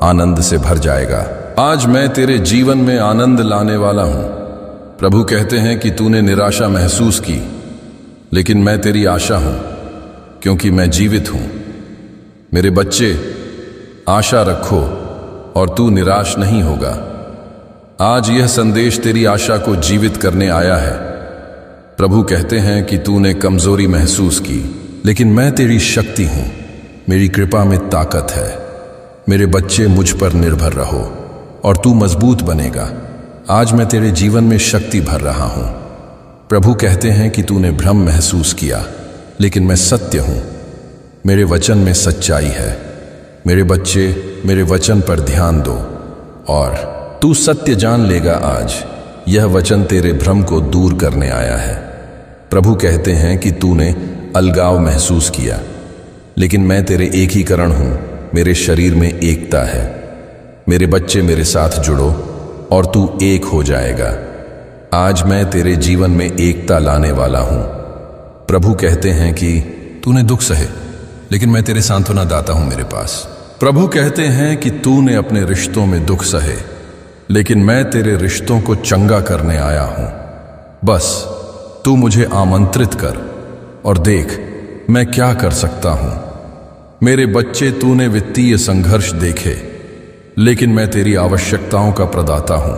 आनंद से भर जाएगा। आज मैं तेरे जीवन में आनंद लाने वाला हूं। प्रभु कहते हैं कि तूने निराशा महसूस की, लेकिन मैं तेरी आशा हूं, क्योंकि मैं जीवित हूं। मेरे बच्चे, आशा रखो और तू निराश नहीं होगा। आज यह संदेश तेरी आशा को जीवित करने आया है। प्रभु कहते हैं कि तूने कमजोरी महसूस की, लेकिन मैं तेरी शक्ति हूं। मेरी कृपा में ताकत है। मेरे बच्चे, मुझ पर निर्भर रहो और तू मजबूत बनेगा। आज मैं तेरे जीवन में शक्ति भर रहा हूं। प्रभु कहते हैं कि तूने भ्रम महसूस किया, लेकिन मैं सत्य हूं। मेरे वचन में सच्चाई है। मेरे बच्चे, मेरे वचन पर ध्यान दो और तू सत्य जान लेगा। आज यह वचन तेरे भ्रम को दूर करने आया है। प्रभु कहते हैं कि तूने अलगाव महसूस किया, लेकिन मैं तेरे एकीकरण हूं। मेरे शरीर में एकता है। मेरे बच्चे मेरे साथ जुड़ो और तू एक हो जाएगा। आज मैं तेरे जीवन में एकता लाने वाला हूं। प्रभु कहते हैं कि तूने दुख सहे, लेकिन मैं तेरे सांत्वना दाता हूं मेरे पास। प्रभु कहते हैं कि तूने अपने रिश्तों में दुख सहे, लेकिन मैं तेरे रिश्तों को चंगा करने आया हूं। बस तू मुझे आमंत्रित कर और देख मैं क्या कर सकता हूं। मेरे बच्चे, तूने वित्तीय संघर्ष देखे, लेकिन मैं तेरी आवश्यकताओं का प्रदाता हूं।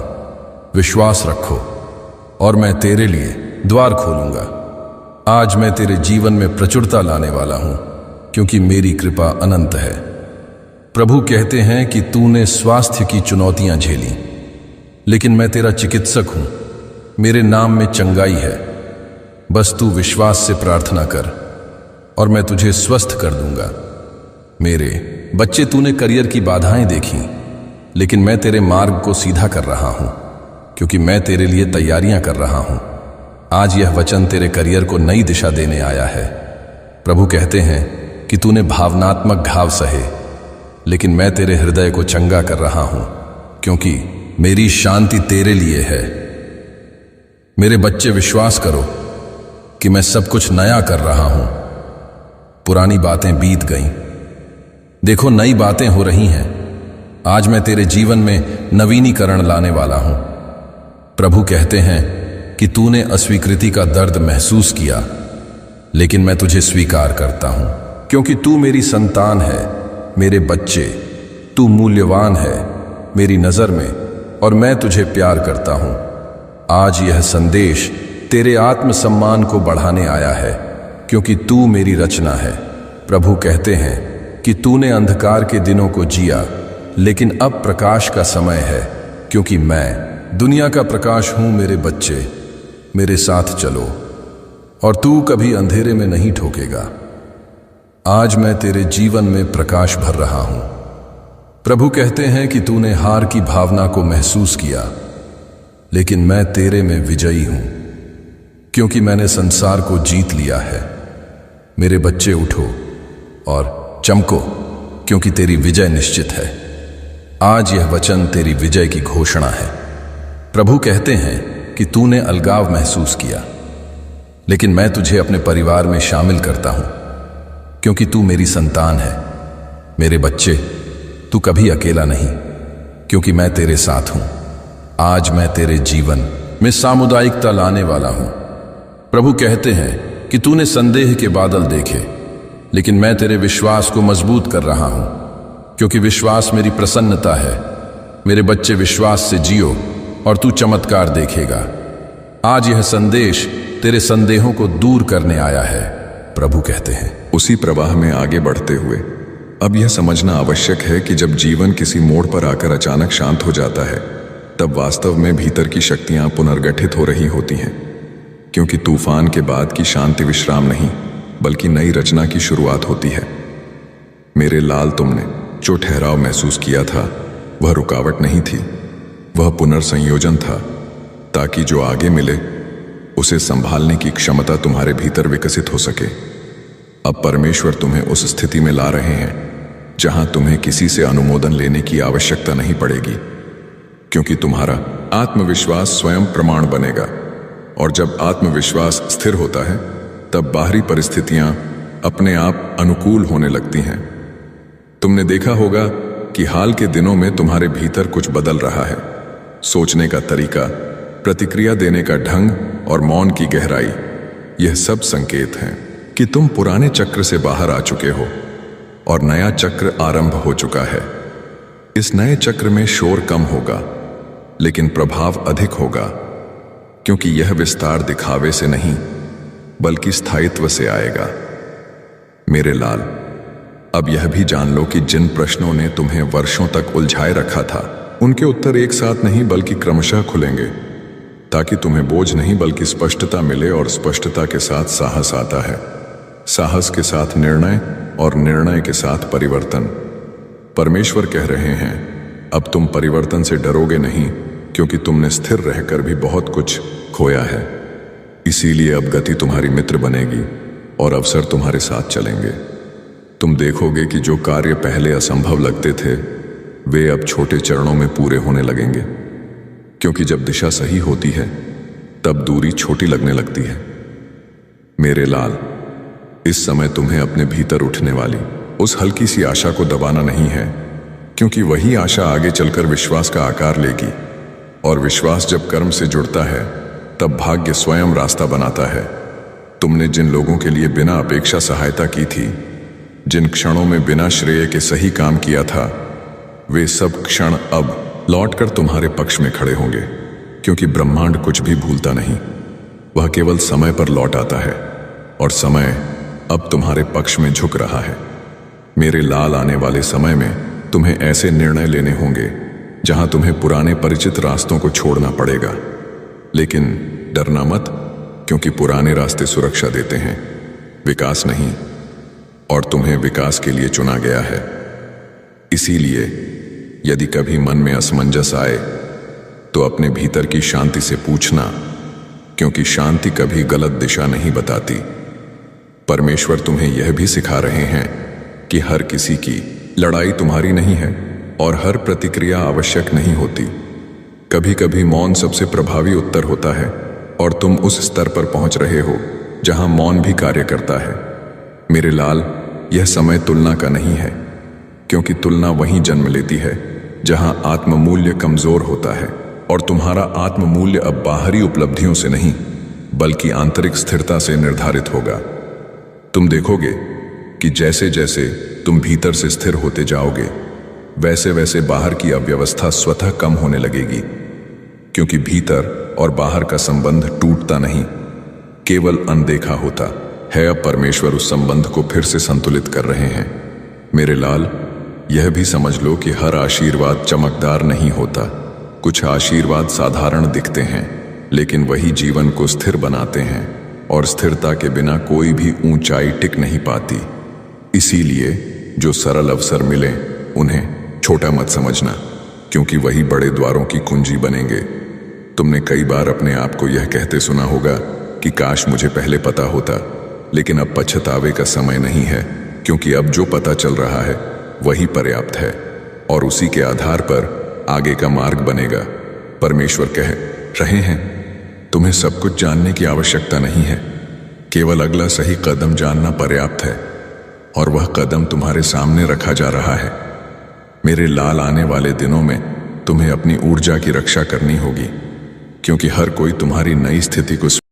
विश्वास रखो और मैं तेरे लिए द्वार खोलूंगा। आज मैं तेरे जीवन में प्रचुरता लाने वाला हूं, क्योंकि मेरी कृपा अनंत है। प्रभु कहते हैं कि तूने स्वास्थ्य की चुनौतियां झेली, लेकिन मैं तेरा चिकित्सक हूं। मेरे नाम में चंगाई है। बस तू विश्वास से प्रार्थना कर और मैं तुझे स्वस्थ कर दूंगा। मेरे बच्चे, तूने करियर की बाधाएं देखी, लेकिन मैं तेरे मार्ग को सीधा कर रहा हूं, क्योंकि मैं तेरे लिए तैयारियां कर रहा हूं। आज यह वचन तेरे करियर को नई दिशा देने आया है। प्रभु कहते हैं कि तूने भावनात्मक घाव सहे, लेकिन मैं तेरे हृदय को चंगा कर रहा हूं, क्योंकि मेरी शांति तेरे लिए है। मेरे बच्चे, विश्वास करो कि मैं सब कुछ नया कर रहा हूं। पुरानी बातें बीत गईं, देखो नई बातें हो रही हैं। आज मैं तेरे जीवन में नवीनीकरण लाने वाला हूं। प्रभु कहते हैं कि तूने अस्वीकृति का दर्द महसूस किया, लेकिन मैं तुझे स्वीकार करता हूं, क्योंकि तू मेरी संतान है। मेरे बच्चे, तू मूल्यवान है मेरी नजर में, और मैं तुझे प्यार करता हूं। आज यह संदेश तेरे आत्मसम्मान को बढ़ाने आया है, क्योंकि तू मेरी रचना है। प्रभु कहते हैं कि तूने अंधकार के दिनों को जिया, लेकिन अब प्रकाश का समय है, क्योंकि मैं दुनिया का प्रकाश हूं। मेरे बच्चे, मेरे साथ चलो और तू कभी अंधेरे में नहीं ठोकेगा। आज मैं तेरे जीवन में प्रकाश भर रहा हूं। प्रभु कहते हैं कि तूने हार की भावना को महसूस किया, लेकिन मैं तेरे में विजयी हूं, क्योंकि मैंने संसार को जीत लिया है। मेरे बच्चे, उठो और चमको, क्योंकि तेरी विजय निश्चित है। आज यह वचन तेरी विजय की घोषणा है। प्रभु कहते हैं कि तूने अलगाव महसूस किया, लेकिन मैं तुझे अपने परिवार में शामिल करता हूं, क्योंकि तू मेरी संतान है। मेरे बच्चे, तू कभी अकेला नहीं, क्योंकि मैं तेरे साथ हूं। आज मैं तेरे जीवन में सामुदायिकता लाने वाला हूं। प्रभु कहते हैं कि तूने संदेह के बादल देखे, लेकिन मैं तेरे विश्वास को मजबूत कर रहा हूं, क्योंकि विश्वास मेरी प्रसन्नता है। मेरे बच्चे, विश्वास से जियो और तू चमत्कार देखेगा। आज यह संदेश तेरे संदेहों को दूर करने आया है। प्रभु कहते हैं। उसी प्रवाह में आगे बढ़ते हुए अब यह समझना आवश्यक है कि जब जीवन किसी मोड़ पर आकर अचानक शांत हो जाता है, तब वास्तव में भीतर की शक्तियां पुनर्गठित हो रही होती हैं, क्योंकि तूफान के बाद की शांति विश्राम नहीं, बल्कि नई रचना की शुरुआत होती है। मेरे लाल, तुमने जो ठहराव महसूस किया था वह रुकावट नहीं थी, वह पुनर्संयोजन था, ताकि जो आगे मिले उसे संभालने की क्षमता तुम्हारे भीतर विकसित हो सके। अब परमेश्वर तुम्हें उस स्थिति में ला रहे हैं जहां तुम्हें किसी से अनुमोदन लेने की आवश्यकता नहीं पड़ेगी, क्योंकि तुम्हारा आत्मविश्वास स्वयं प्रमाण बनेगा। और जब आत्मविश्वास स्थिर होता है, तब बाहरी परिस्थितियां अपने आप अनुकूल होने लगती हैं। तुमने देखा होगा कि हाल के दिनों में तुम्हारे भीतर कुछ बदल रहा है। सोचने का तरीका, प्रतिक्रिया देने का ढंग और मौन की गहराई, यह सब संकेत हैं कि तुम पुराने चक्र से बाहर आ चुके हो और नया चक्र आरंभ हो चुका है। इस नए चक्र में शोर कम होगा, लेकिन प्रभाव अधिक होगा, क्योंकि यह विस्तार दिखावे से नहीं बल्कि स्थायित्व से आएगा। मेरे लाल, अब यह भी जान लो कि जिन प्रश्नों ने तुम्हें वर्षों तक उलझाए रखा था, उनके उत्तर एक साथ नहीं बल्कि क्रमशः खुलेंगे, ताकि तुम्हें बोझ नहीं बल्कि स्पष्टता मिले। और स्पष्टता के साथ साहस आता है, साहस के साथ निर्णय, और निर्णय के साथ परिवर्तन। परमेश्वर कह रहे हैं, अब तुम परिवर्तन से डरोगे नहीं, क्योंकि तुमने स्थिर रहकर भी बहुत कुछ खोया है। इसीलिए अब गति तुम्हारी मित्र बनेगी और अवसर तुम्हारे साथ चलेंगे। तुम देखोगे कि जो कार्य पहले असंभव लगते थे, वे अब छोटे चरणों में पूरे होने लगेंगे, क्योंकि जब दिशा सही होती है तब दूरी छोटी लगने लगती है। मेरे लाल, इस समय तुम्हें अपने भीतर उठने वाली उस हल्की सी आशा को दबाना नहीं है, क्योंकि वही आशा आगे चलकर विश्वास का आकार लेगी, और विश्वास जब कर्म से जुड़ता है तब भाग्य स्वयं रास्ता बनाता है। तुमने जिन लोगों के लिए बिना अपेक्षा सहायता की थी, जिन क्षणों में बिना श्रेय के सही काम किया था, वे सब क्षण अब लौटकर तुम्हारे पक्ष में खड़े होंगे, क्योंकि ब्रह्मांड कुछ भी भूलता नहीं, वह केवल समय पर लौट आता है, और समय अब तुम्हारे पक्ष में झुक रहा है। मेरे लाल, आने वाले समय में तुम्हें ऐसे निर्णय लेने होंगे जहां तुम्हें पुराने परिचित रास्तों को छोड़ना पड़ेगा, लेकिन डरना मत, क्योंकि पुराने रास्ते सुरक्षा देते हैं, विकास नहीं, और तुम्हें विकास के लिए चुना गया है। इसीलिए यदि कभी मन में असमंजस आए तो अपने भीतर की शांति से पूछना, क्योंकि शांति कभी गलत दिशा नहीं बताती। परमेश्वर तुम्हें यह भी सिखा रहे हैं कि हर किसी की लड़ाई तुम्हारी नहीं है, और हर प्रतिक्रिया आवश्यक नहीं होती। कभी कभी मौन सबसे प्रभावी उत्तर होता है, और तुम उस स्तर पर पहुंच रहे हो जहां मौन भी कार्य करता है। मेरे लाल, यह समय तुलना का नहीं है, क्योंकि तुलना वहीं जन्म लेती है जहां आत्ममूल्य कमजोर होता है, और तुम्हारा आत्ममूल्य अब बाहरी उपलब्धियों से नहीं बल्कि आंतरिक स्थिरता से निर्धारित होगा। तुम देखोगे कि जैसे जैसे तुम भीतर से स्थिर होते जाओगे, वैसे वैसे बाहर की अव्यवस्था स्वतः कम होने लगेगी, क्योंकि भीतर और बाहर का संबंध टूटता नहीं, केवल अनदेखा होता है। अब परमेश्वर उस संबंध को फिर से संतुलित कर रहे हैं। मेरे लाल, यह भी समझ लो कि हर आशीर्वाद चमकदार नहीं होता। कुछ आशीर्वाद साधारण दिखते हैं, लेकिन वही जीवन को स्थिर बनाते हैं, और स्थिरता के बिना कोई भी ऊंचाई टिक नहीं पाती। इसीलिए जो सरल अवसर मिले उन्हें छोटा मत समझना, क्योंकि वही बड़े द्वारों की कुंजी बनेंगे। तुमने कई बार अपने आप को यह कहते सुना होगा कि काश मुझे पहले पता होता, लेकिन अब पछतावे का समय नहीं है, क्योंकि अब जो पता चल रहा है वही पर्याप्त है, और उसी के आधार पर आगे का मार्ग बनेगा। परमेश्वर कह रहे हैं, तुम्हें सब कुछ जानने की आवश्यकता नहीं है, केवल अगला सही कदम जानना पर्याप्त है, और वह कदम तुम्हारे सामने रखा जा रहा है। मेरे लाल, आने वाले दिनों में तुम्हें अपनी ऊर्जा की रक्षा करनी होगी, क्योंकि हर कोई तुम्हारी नई स्थिति को